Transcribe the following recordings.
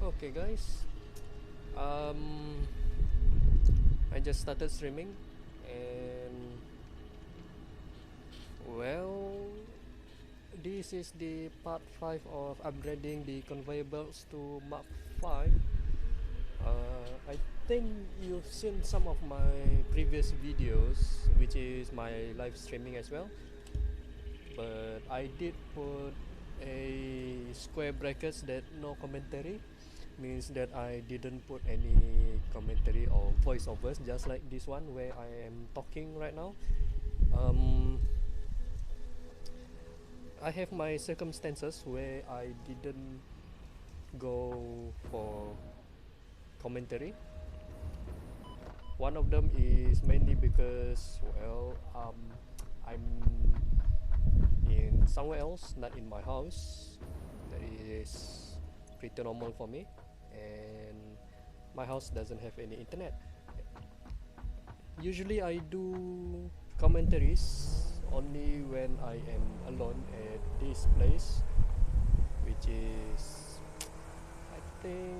Okay guys, I just started streaming, and well, this is the part 5 of upgrading the conveyor belts to Mark 5. I think you've seen some of my previous videos, which is my live streaming as well, but I did put a square brackets that no commentary, means that I didn't put any commentary or voiceovers, just like this one where I am talking right now. I have my circumstances where I didn't go for commentary. One of them is mainly because, well, I'm in somewhere else, not in my house. That is pretty normal for me, and my house doesn't have any internet. Usually I do commentaries only when I am alone at this place, which is, I think,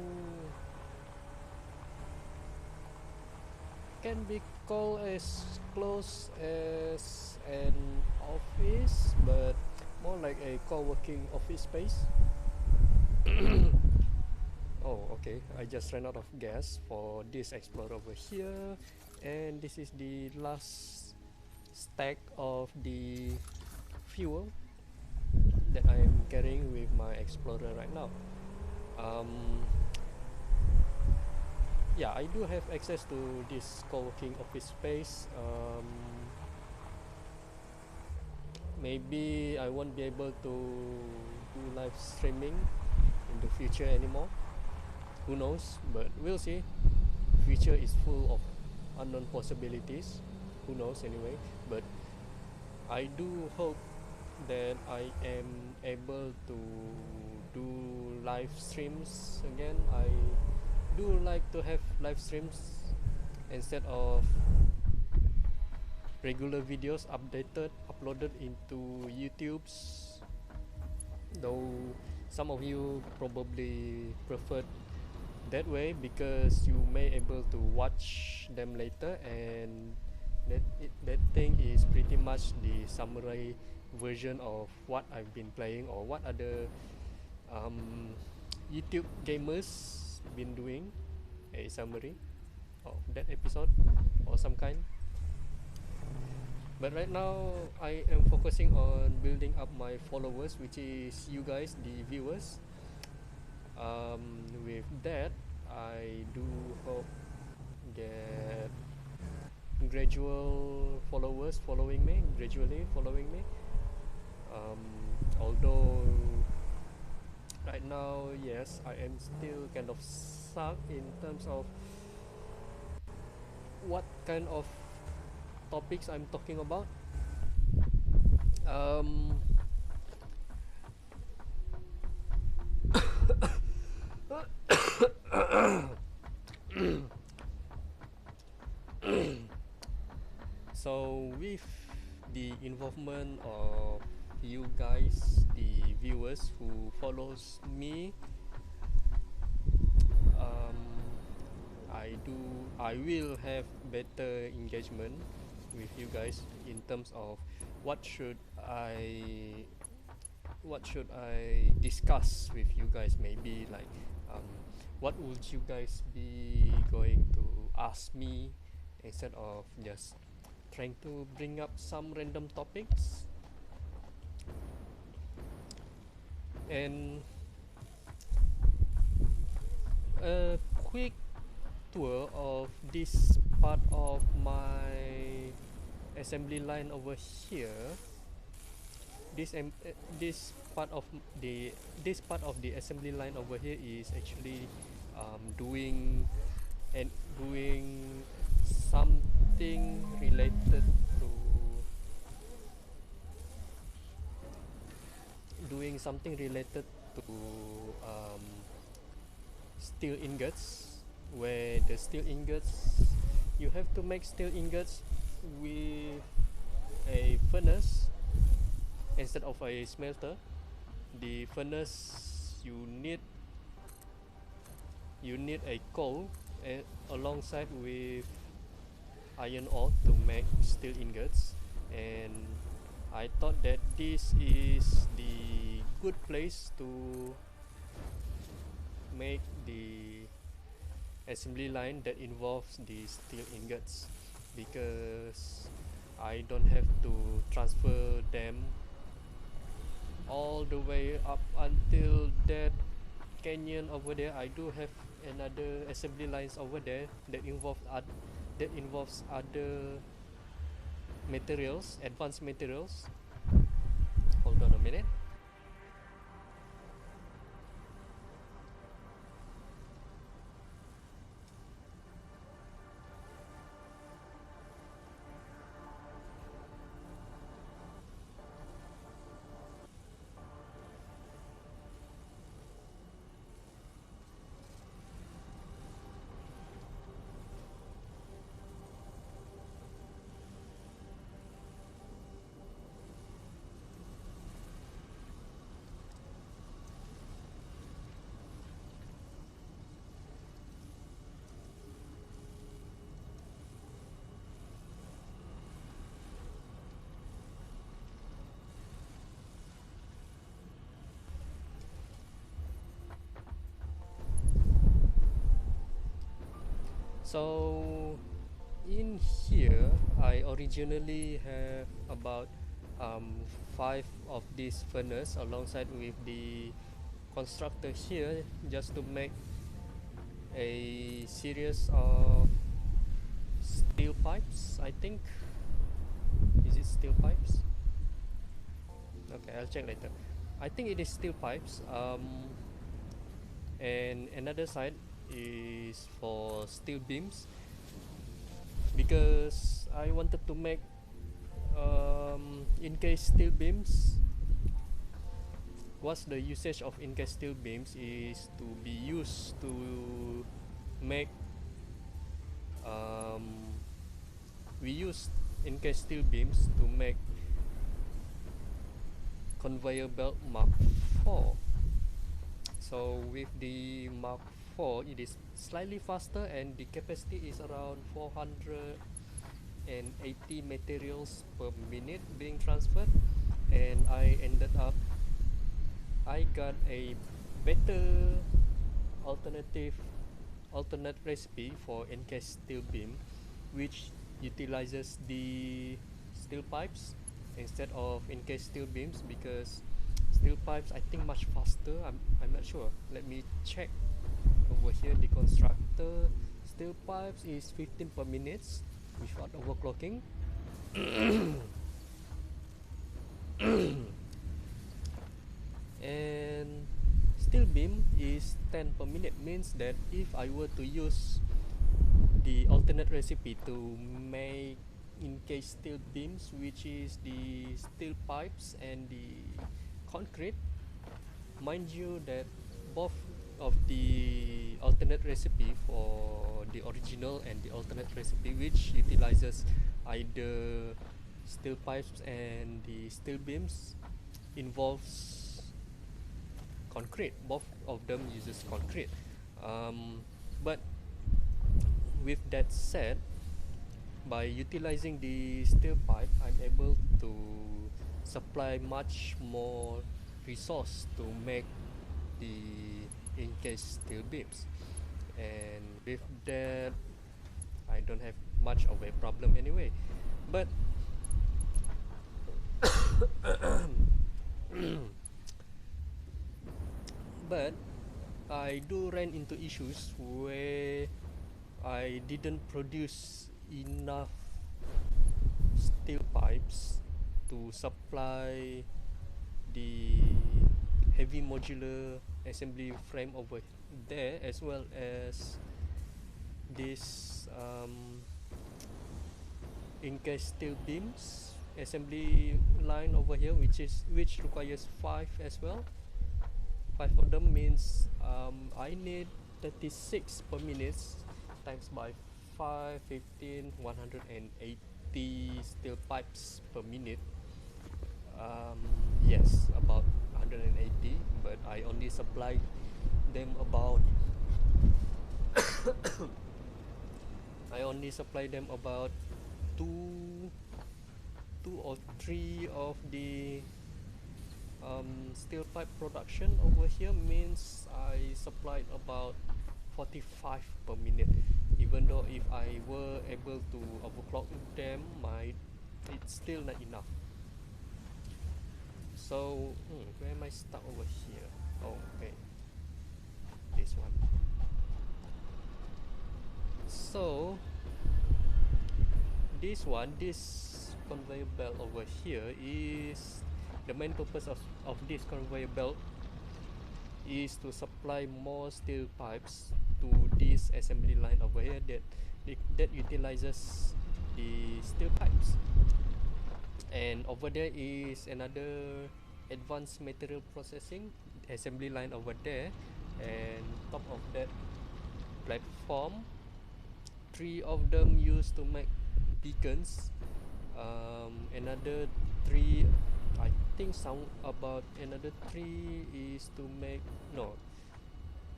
can be called as close as an office, but more like a co-working office space. Oh, okay, I just ran out of gas for this Explorer over here, and this is the last stack of the fuel that I am carrying with my Explorer right now. yeah, I do have access to this co-working office space. Maybe I won't be able to do live streaming in the future anymore. Who knows? But we'll see. Future is full of unknown possibilities. Who knows anyway? But I do hope that I am able to do live streams again. I do like to have live streams instead of regular videos uploaded into YouTube's, though some of you probably prefer that way because you may able to watch them later, and that thing is pretty much the summary version of what I've been playing or what other um, YouTube gamers been doing, a summary of that episode or some kind. But right now I am focusing on building up my followers, which is you guys, the viewers. With that, I do hope get gradually following me. Um, Although right now, yes, I am still kind of stuck in terms of what kind of topics I'm talking about. Um, so with the involvement of you guys, the viewers who follows me, um, I will have better engagement with you guys in terms of what should I what should I discuss with you guys. Maybe like um, what would you guys be going to ask me instead of just trying to bring up some random topics. And a quick tour of this part of my assembly line over here. This part of the assembly line over here is actually doing something related to um, steel ingots, where the steel ingots, you have to make steel ingots with a furnace instead of a smelter. The furnace, you need a coal alongside with iron ore to make steel ingots. And I thought that this is the good place to make the assembly line that involves the steel ingots, because I don't have to transfer them all the way up until that canyon over there. I do have another assembly lines over there that involves other materials, advanced materials. Hold on a minute. So in here, I originally have about 5 of these furnace alongside with the constructor here, just to make a series of steel pipes, I think. Is it steel pipes? Okay, I'll check later. I think it is steel pipes. And another side is for steel beams, because I wanted to make in case steel beams. What's the usage of in case steel beams is to be used to make um, we use in case steel beams to make conveyor belt Mark 4. So with the Mark 4, it is slightly faster and the capacity is around 480 materials per minute being transferred, and I got a better alternative alternate recipe for encased steel beam, which utilizes the steel pipes instead of encased steel beams, because steel pipes, I think, much faster. I'm not sure. Let me check over here. The constructor steel pipes is 15 per minute without overclocking. And steel beam is 10 per minute, means that if I were to use the alternate recipe to make encased steel beams, which is the steel pipes and the concrete, mind you that both of the alternate recipe for the original and the alternate recipe, which utilizes either steel pipes and the steel beams, involves concrete. Both of them uses concrete. But with that said, by utilizing the steel pipe, I'm able to supply much more resource to make the encased steel beams, and with that, I don't have much of a problem anyway. But but I do run into issues where I didn't produce enough steel pipes to supply the heavy modular assembly frame over there, as well as this encased steel beams assembly line over here, which requires 5 as well. 5 of them means I need 36 per minute times by 5, 15, 180 steel pipes per minute. Yes, about 180, but I only supply them about I only supply them about two two or three of the steel pipe production over here, means I supplied about 45 per minute, even though if I were able to overclock them, it's still not enough. So where am I stuck over here? Oh, okay, this one. So this conveyor belt over here is the main purpose of this conveyor belt is to supply more steel pipes to this assembly line over here that utilizes the steel pipes. And over there is another advanced material processing assembly line over there, and top of that platform, 3 of them used to make beacons. Another 3, I think some about another 3 is to make, no,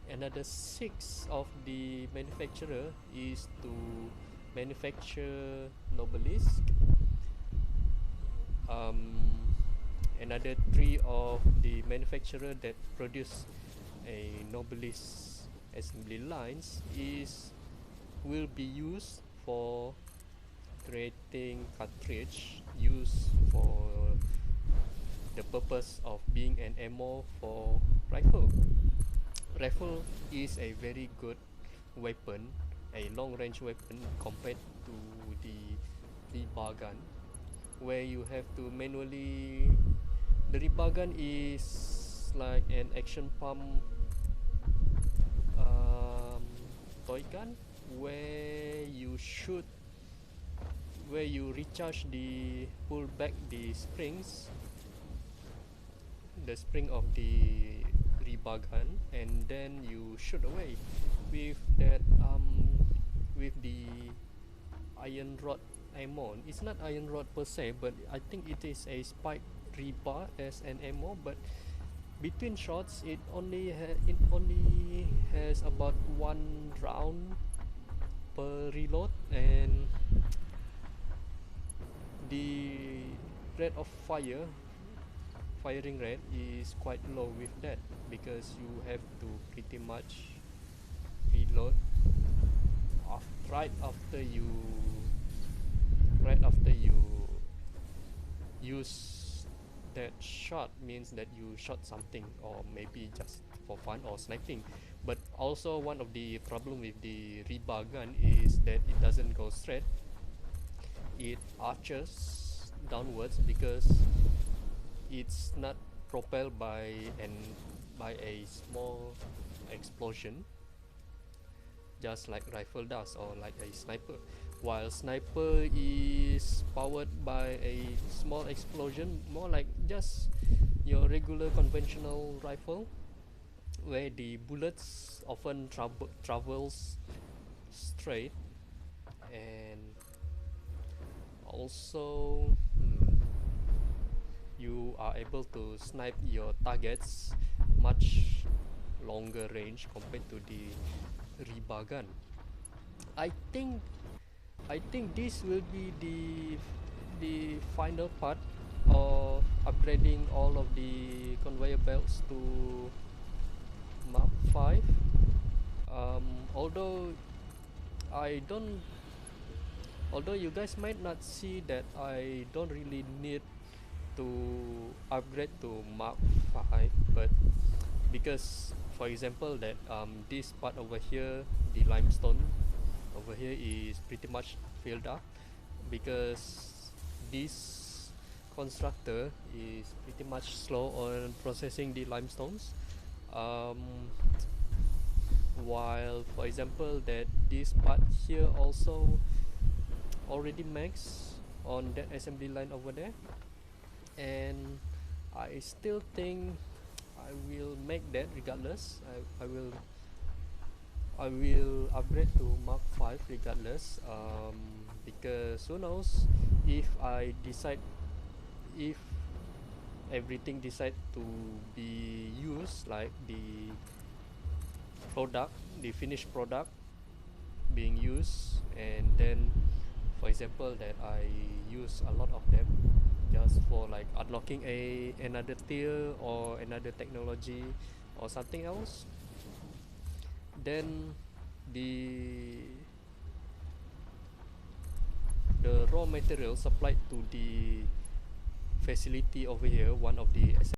another 6 of the manufacturer is to manufacture Nobelisc. Another 3 of the manufacturer that produce a Nobelisc assembly lines will be used for creating cartridge used for the purpose of being an ammo for rifle. Rifle is a very good weapon, a long range weapon, compared to the rebar gun, where you have to manually. The rebar gun is like an action pump um, toy gun, where you shoot, where you recharge the pull back the springs, the spring of the rebar gun, and then you shoot away with that with the iron rod ammo. It's not iron rod per se, but I think it is a spiked rebar as an ammo. But between shots, it only has about one round per reload, and the rate of firing rate is quite low with that, because you have to pretty much reload right after you use that shot. Means that you shot something, or maybe just for fun or sniping. But also one of the problem with the rebar gun is that it doesn't go straight, it arches downwards, because it's not propelled by a small explosion, just like rifle does, or like a sniper. While sniper is powered by a small explosion, more like just your regular conventional rifle, where the bullets often travels straight, and also you are able to snipe your targets much longer range compared to the rebar gun. I think I think this will be the final part of upgrading all of the conveyor belts to Mark 5. Although I don't, although you guys might not see that I don't really need to upgrade to Mark 5, but because, for example, that this part over here, the limestone over here is pretty much filled up, because this constructor is pretty much slow on processing the limestones. um, while, for example, that this part here also already max on that assembly line over there, and I still think I will make that regardless. I will upgrade to Mark 5 regardless, because who knows, if I decide, if everything decide to be used, like the finished product being used, and then, for example, that I use a lot of them just for like unlocking another tier or another technology or something else, then the raw material supplied to the facility over here, one of the